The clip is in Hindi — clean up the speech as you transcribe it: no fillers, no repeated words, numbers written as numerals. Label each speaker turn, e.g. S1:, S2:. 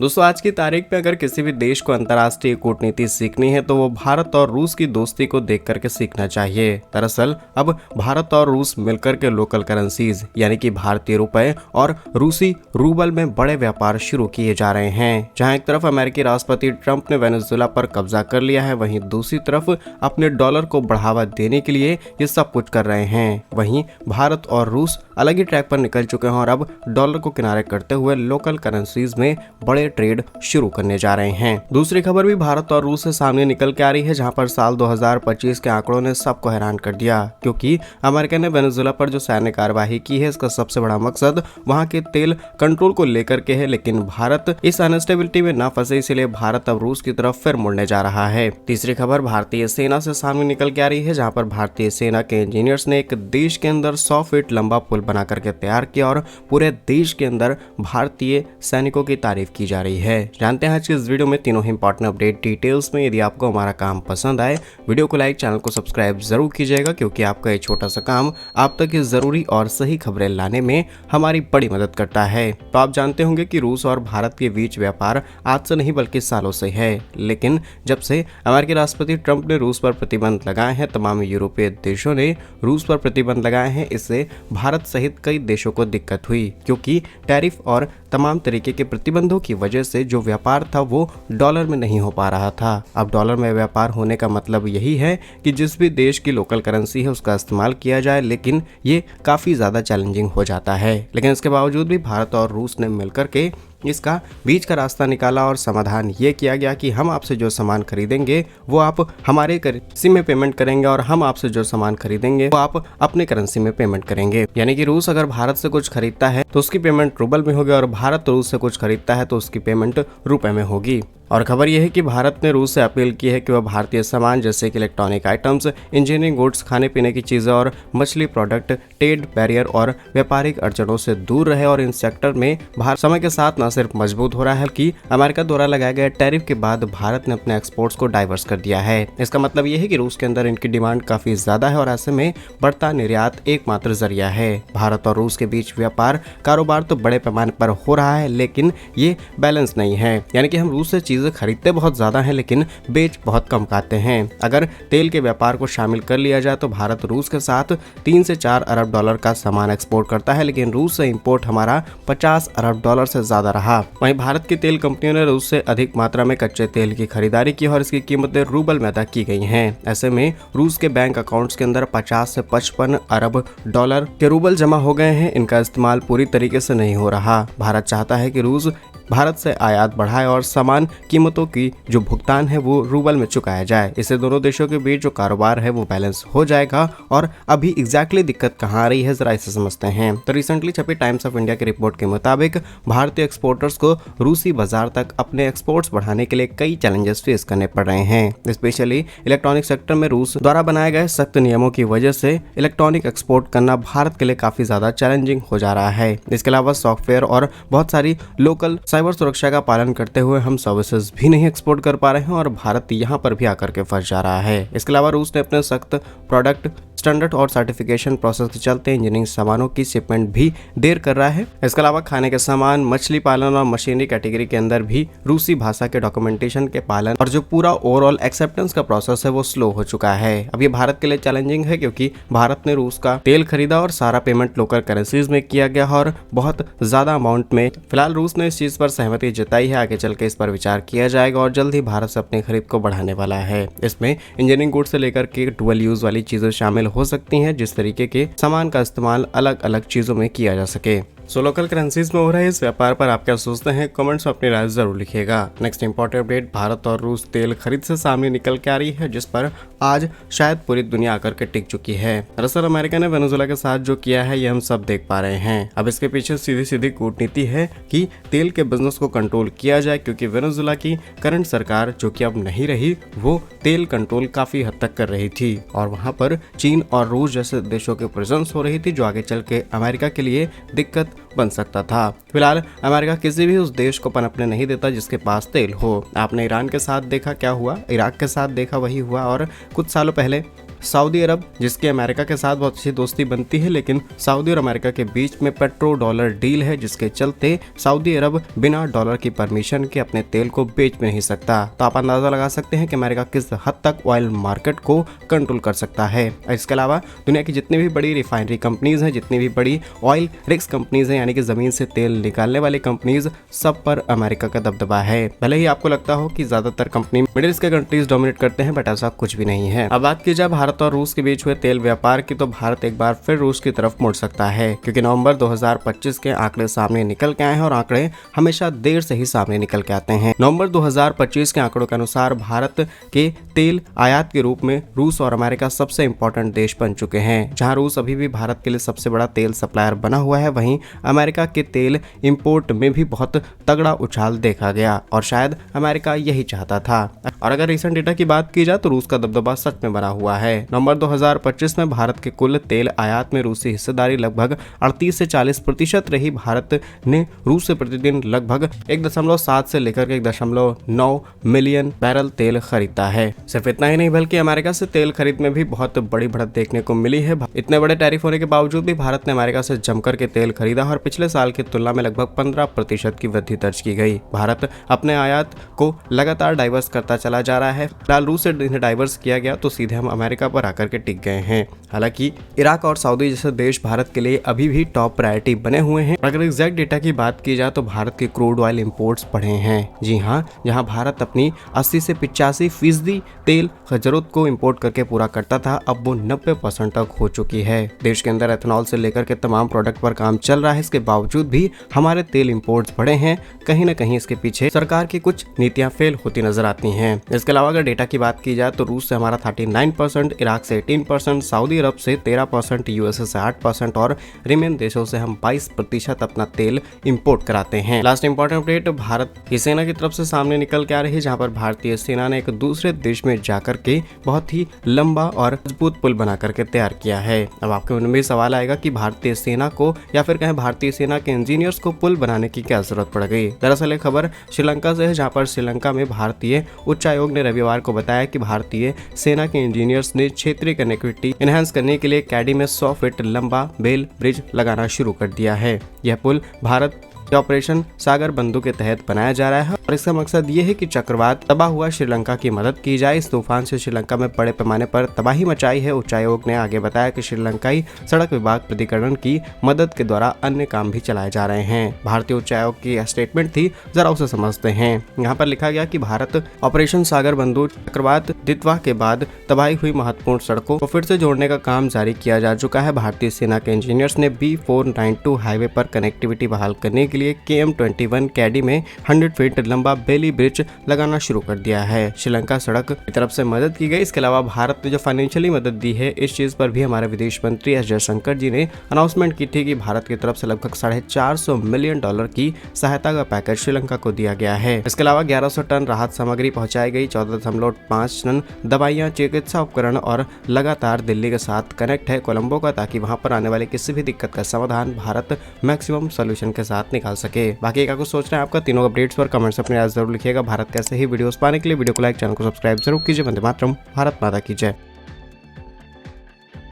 S1: दोस्तों आज की तारीख में अगर किसी भी देश को अंतर्राष्ट्रीय कूटनीति सीखनी है तो वो भारत और रूस की दोस्ती को देख करके सीखना चाहिए। दरअसल अब भारत और रूस मिलकर के लोकल करेंसीज यानी कि भारतीय रुपए और रूसी रूबल में बड़े व्यापार शुरू किए जा रहे हैं। जहां एक तरफ अमेरिकी राष्ट्रपति ट्रंप ने वेनेजुएला पर कब्जा कर लिया है, वहीं दूसरी तरफ अपने डॉलर को बढ़ावा देने के लिए ये सब कुछ कर रहे हैं। वहीं भारत और रूस अलग ही ट्रैक पर निकल चुके हैं और अब डॉलर को किनारे करते हुए लोकल करेंसीज में बड़े ट्रेड शुरू करने जा रहे हैं। दूसरी खबर भी भारत और रूस से सामने निकल के आ रही है, जहां पर साल 2025 के आंकड़ों ने सबको हैरान कर दिया, क्योंकि अमेरिका ने वेनेजुएला पर जो सैन्य कार्यवाही की है इसका सबसे बड़ा मकसद वहां के तेल कंट्रोल को लेकर के है। लेकिन भारत इस अनस्टेबिलिटी में ना फंसे, इसलिए भारत अब रूस की तरफ फिर मुड़ने जा रहा है। तीसरी खबर भारतीय सेना से सामने निकल के आ रही है, जहाँ पर भारतीय सेना के इंजीनियर्स ने एक देश के अंदर 100 फीट लंबा पुल बना करके तैयार किया और पूरे देश के अंदर भारतीय सैनिकों की तारीफ की जा रही है। जानते हैं आज की इस वीडियो में तीनों ही इंपॉर्टेंट अपडेट डिटेल्स में। यदि आपको हमारा काम पसंद आए, वीडियो को लाइक, चैनल को सब्सक्राइब जरूर कीजिएगा, क्योंकि आपका ये छोटा सा काम आप तक ये जरूरी और सही खबरें लाने में हमारी बड़ी मदद करता है। तो आप जानते होंगे कि रूस और भारत के बीच व्यापार आज से नहीं बल्कि सालों से है, लेकिन जब से अमेरिकी राष्ट्रपति ट्रंप ने रूस पर प्रतिबंध लगाए हैं, तमाम यूरोपीय देशों ने रूस पर प्रतिबंध लगाए हैं। इससे भारत सहित कई देशों को दिक्कत हुई, क्योंकि टैरिफ और तमाम तरीके के प्रतिबंधों की वजह से जो व्यापार था वो डॉलर में नहीं हो पा रहा था। अब डॉलर में व्यापार होने का मतलब यही है कि जिस भी देश की लोकल करेंसी है उसका इस्तेमाल किया जाए, लेकिन ये काफ़ी ज़्यादा चैलेंजिंग हो जाता है। लेकिन इसके बावजूद भी भारत और रूस ने मिलकर के इसका बीच का रास्ता निकाला और समाधान ये किया गया कि हम आपसे जो सामान खरीदेंगे वो आप हमारे करेंसी में पेमेंट करेंगे और हम आपसे जो सामान खरीदेंगे वो आप अपने करेंसी में पेमेंट करेंगे। यानी कि रूस अगर भारत से कुछ खरीदता है तो उसकी पेमेंट रूबल में होगी और भारत रूस से कुछ खरीदता है तो उसकी पेमेंट रुपए में होगी। और खबर यह है कि भारत ने रूस से अपील की है कि वह भारतीय सामान जैसे कि इलेक्ट्रॉनिक आइटम्स, इंजीनियरिंग गुड्स, खाने पीने की चीज़ें और मछली प्रोडक्ट ट्रेड बैरियर और व्यापारिक अड़चनों से दूर रहे। और इन सेक्टर में भारत समय के साथ न सिर्फ मजबूत हो रहा है, कि अमेरिका द्वारा लगाए गए टैरिफ के बाद भारत ने अपने एक्सपोर्ट्स को डाइवर्स कर दिया है। इसका मतलब यह है कि रूस के अंदर इनकी डिमांड काफ़ी ज़्यादा है और ऐसे में बढ़ता निर्यात एकमात्र जरिया है। भारत और रूस के बीच व्यापार कारोबार तो बड़े पैमाने पर हो रहा है, लेकिन ये बैलेंस नहीं है। यानी कि हम रूस से चीज़ें खरीदते बहुत ज़्यादा हैं लेकिन बेच बहुत कम पाते हैं। अगर तेल के व्यापार को शामिल कर लिया जाए तो भारत रूस के साथ 3 से 4 अरब डॉलर का सामान एक्सपोर्ट करता है, लेकिन रूस से इंपोर्ट हमारा 50 अरब डॉलर से ज़्यादा रहा। वहीं भारत की तेल कंपनियों ने रूस से अधिक मात्रा में कच्चे तेल की खरीदारी की और इसकी कीमतें रूबल में अदा की गई हैं। ऐसे में रूस के बैंक अकाउंट्स के अंदर 50 से 55 अरब डॉलर के रूबल जमा हो गए हैं। इनका इस्तेमाल पूरी तरीके से नहीं हो रहा। भारत चाहता है कि रूस भारत से आयात बढ़ाए और सामान कीमतों की जो भुगतान है वो रूबल में चुकाया जाए। इससे दोनों देशों के बीच जो कारोबार है वो बैलेंस हो जाएगा। और अभी एग्जैक्टली दिक्कत कहाँ आ रही है, जरा इसे समझते हैं। तो रिसेंटली छपी टाइम्स ऑफ इंडिया की रिपोर्ट के मुताबिक भारतीय एक्सपोर्टर्स को रूसी बाजार तक अपने एक्सपोर्ट्स बढ़ाने के लिए कई चैलेंजेस फेस करने पड़ रहे हैं। स्पेशली इलेक्ट्रॉनिक सेक्टर में रूस द्वारा बनाए गए सख्त नियमों की वजह से इलेक्ट्रॉनिक एक्सपोर्ट करना भारत के लिए काफी ज्यादा चैलेंजिंग हो जा रहा है। इसके अलावा सॉफ्टवेयर और बहुत सारी लोकल साइबर सुरक्षा का पालन करते हुए हम सर्विसेज भी नहीं एक्सपोर्ट कर पा रहे हैं और भारत यहाँ पर भी आकर के फंस जा रहा है। इसके अलावा रूस ने अपने सख्त प्रोडक्ट स्टैंडर्ड और सर्टिफिकेशन प्रोसेस के चलते इंजीनियरिंग सामानों की शिपमेंट भी देर कर रहा है। इसके अलावा खाने के सामान, मछली पालन और मशीनरी कैटेगरी के अंदर भी रूसी भाषा के डॉक्यूमेंटेशन के पालन और जो पूरा ओवरऑल एक्सेप्टेंस का प्रोसेस है वो स्लो हो चुका है। अब ये भारत के लिए चैलेंजिंग है, क्योंकि भारत ने रूस का तेल खरीदा और सारा पेमेंट लोकल करेंसीज में किया गया और बहुत ज्यादा अमाउंट में। फिलहाल रूस ने इस चीज पर सहमति जताई है। आगे चल के इस पर विचार किया जाएगा और जल्द ही भारत से अपनी खरीद को बढ़ाने वाला है। इसमें इंजीनियरिंग गुड्स से लेकर के डुअल यूज वाली चीजें शामिल हो सकती हैं, जिस तरीके के सामान का इस्तेमाल अलग अलग चीजों में किया जा सके। सो लोकल करेंसीज में हो रहे इस व्यापार पर आप क्या सोचते हैं, कमेंट्स में अपनी राय जरूर लिखिएगा। नेक्स्ट इंपॉर्टेंट अपडेट, भारत और रूस तेल खरीद से सामने निकल के आ रही है, जिस पर आज शायद पूरी दुनिया आकर के टिक चुकी है। दरअसल अमेरिका ने वेनेजुएला के साथ जो किया है ये हम सब देख पा रहे हैं। अब इसके पीछे सीधी सीधी कूटनीति है कि तेल के बिजनेस को कंट्रोल किया जाए, क्योंकि वेनेजुएला की करंट सरकार जो कि अब नहीं रही वो तेल कंट्रोल काफी हद तक कर रही थी और वहां पर चीन और रूस जैसे देशों की प्रेजेंस हो रही थी, जो आगे चल के अमेरिका के लिए दिक्कत बन सकता था। फिलहाल अमेरिका किसी भी उस देश को पनपने नहीं देता जिसके पास तेल हो। आपने ईरान के साथ देखा क्या हुआ, इराक के साथ देखा वही हुआ और कुछ सालों पहले सऊदी अरब, जिसकी अमेरिका के साथ बहुत अच्छी दोस्ती बनती है, लेकिन सऊदी और अमेरिका के बीच में पेट्रो डॉलर डील है, जिसके चलते सऊदी अरब बिना डॉलर की परमिशन के अपने तेल को बेच भी नहीं सकता। तो आप अंदाजा लगा सकते हैं कि अमेरिका किस हद तक ऑयल मार्केट को कंट्रोल कर सकता है। इसके अलावा दुनिया की जितनी भी बड़ी रिफाइनरी कंपनीज हैं, जितनी भी बड़ी ऑयल रिग्स कंपनीज हैं, यानी कि जमीन से तेल निकालने वाली कंपनीज, सब पर अमेरिका का दबदबा है। भले ही आपको लगता हो कि ज्यादातर कंपनी मिडिल ईस्ट के कंट्रीज डोमिनेट करते हैं, बट ऐसा कुछ भी नहीं है। अब बात की जाए भारत और रूस के बीच हुए तेल व्यापार की, तो भारत एक बार फिर रूस की तरफ मुड़ सकता है, क्योंकि नवंबर 2025 के आंकड़े सामने निकल के आए हैं और आंकड़े हमेशा देर से ही सामने निकल के आते हैं। नवंबर 2025 के आंकड़ों के अनुसार भारत के तेल आयात के रूप में रूस और अमेरिका सबसे इंपॉर्टेंट देश बन चुके हैं। जहां रूस अभी भी भारत के लिए सबसे बड़ा तेल सप्लायर बना हुआ है, वहीं अमेरिका के तेल इंपोर्ट में भी बहुत तगड़ा उछाल देखा गया और शायद अमेरिका यही चाहता था। और अगर रिसेंट डेटा की बात की जाए तो रूस का दबदबा सच में बना हुआ है। नवंबर 2025 में भारत के कुल तेल आयात में रूसी हिस्सेदारी लगभग 38 से 40% रही। भारत ने रूस से प्रतिदिन लगभग 1.7 से लेकर के 1.9 मिलियन बैरल तेल खरीदता है। सिर्फ इतना ही नहीं, बल्कि अमेरिका से तेल खरीद में भी बहुत बड़ी बढ़त देखने को मिली है। इतने बड़े टैरिफ होने के बावजूद भी भारत ने अमेरिका से जमकर के तेल खरीदा और पिछले साल की तुलना में लगभग 15% की वृद्धि दर्ज की गई। भारत अपने आयात को लगातार डाइवर्स करता चला जा रहा है। फिलहाल रूस से इन्हें डाइवर्स किया गया तो सीधे हम अमेरिका पर आकर के टिक गए हैं। हालांकि इराक और सऊदी जैसे देश भारत के लिए अभी भी टॉप प्रायोरिटी बने हुए हैं। अगर एग्जैक्ट डेटा की बात की जाए तो भारत के क्रूड ऑयल इंपोर्ट्स बढ़े हैं। जी हाँ, जहां भारत अपनी 80 से 85% तेल जरूरत को इंपोर्ट करके पूरा करता था, अब वो 90% तक हो चुकी है। देश के अंदर एथेनॉल से लेकर के तमाम प्रोडक्ट पर काम चल रहा है। इसके बावजूद भी हमारे तेल इंपोर्ट्स बढ़े हैं। कहीं ना कहीं इसके पीछे सरकार की कुछ नीतियां फेल होती नजर आती हैं। इसके अलावा अगर डेटा की बात की जाए तो रूस से हमारा 39%, इराक से 18%, सऊदी अरब से 13%, यूएसए से 8% और रिमेन देशों से हम 22% अपना तेल इंपोर्ट कराते हैं। लास्ट इंपॉर्टेंट अपडेट भारत की सेना की तरफ से सामने निकल के आ रही है, जहां पर भारतीय सेना ने एक दूसरे देश में जाकर के बहुत ही लंबा और मजबूत पुल बना करके तैयार किया है। अब आपके मन में सवाल आएगा कि भारतीय सेना को या फिर कहें भारतीय सेना के इंजीनियर्स को पुल बनाने की क्या जरूरत पड़ गई। दरअसल ये खबर श्रीलंका से है, जहां पर श्रीलंका में भारतीय उच्चायोग ने रविवार को बताया कि भारतीय सेना के इंजीनियर्स ने क्षेत्रीय कनेक्टिविटी एनहांस करने के लिए कैडी में 100 फीट लंबा बेल ब्रिज लगाना शुरू कर दिया है। यह पुल भारत ऑपरेशन सागर बंधु के तहत बनाया जा रहा है और इसका मकसद ये है कि चक्रवात तबाह हुआ श्रीलंका की मदद की जाए। इस तूफान से श्रीलंका में बड़े पैमाने पर तबाही मचाई है। उच्चायोग ने आगे बताया कि श्रीलंकाई सड़क विभाग प्राधिकरण की मदद के द्वारा अन्य काम भी चलाए जा रहे हैं। भारतीय उच्चायोग की स्टेटमेंट थी, जरा उसे समझते हैं। यहाँ पर लिखा गया कि भारत ऑपरेशन सागर बंधु चक्रवात दितवा के बाद तबाही हुई महत्वपूर्ण सड़कों को फिर से जोड़ने का काम जारी किया जा चुका है। भारतीय सेना के इंजीनियर्स ने B492 हाईवे पर कनेक्टिविटी बहाल करने के लिए KM21 कैडी में 100 फीट लंबा बेली ब्रिज लगाना शुरू कर दिया है। श्रीलंका सड़क की तरफ से मदद की गई। इसके अलावा भारत ने जो फाइनेंशियली मदद दी है, इस चीज पर भी हमारे विदेश मंत्री एस जयशंकर जी ने अनाउंसमेंट की थी कि भारत की तरफ से लगभग $450 मिलियन की सहायता का पैकेज श्रीलंका को दिया गया है। इसके अलावा 1100 टन राहत सामग्री पहुंचाई गई, 14.5 टन दवाइयां, चिकित्सा उपकरण और लगातार दिल्ली के साथ कनेक्ट है कोलंबो का, ताकि वहां पर आने वाली किसी भी दिक्कत का समाधान भारत मैक्सिमम सोल्यूशन के साथ निकाल सके। बाकी क्या कुछ सोच रहे हैं आपका तीनों अपडेट्स पर कमेंट्स अपने राय जरूर लिखिएगा। भारत कैसे ही वीडियोस पाने के लिए वीडियो को लाइक, चैनल को सब्सक्राइब जरूर कीजिए। वंदे मातरम, भारत माता की जय।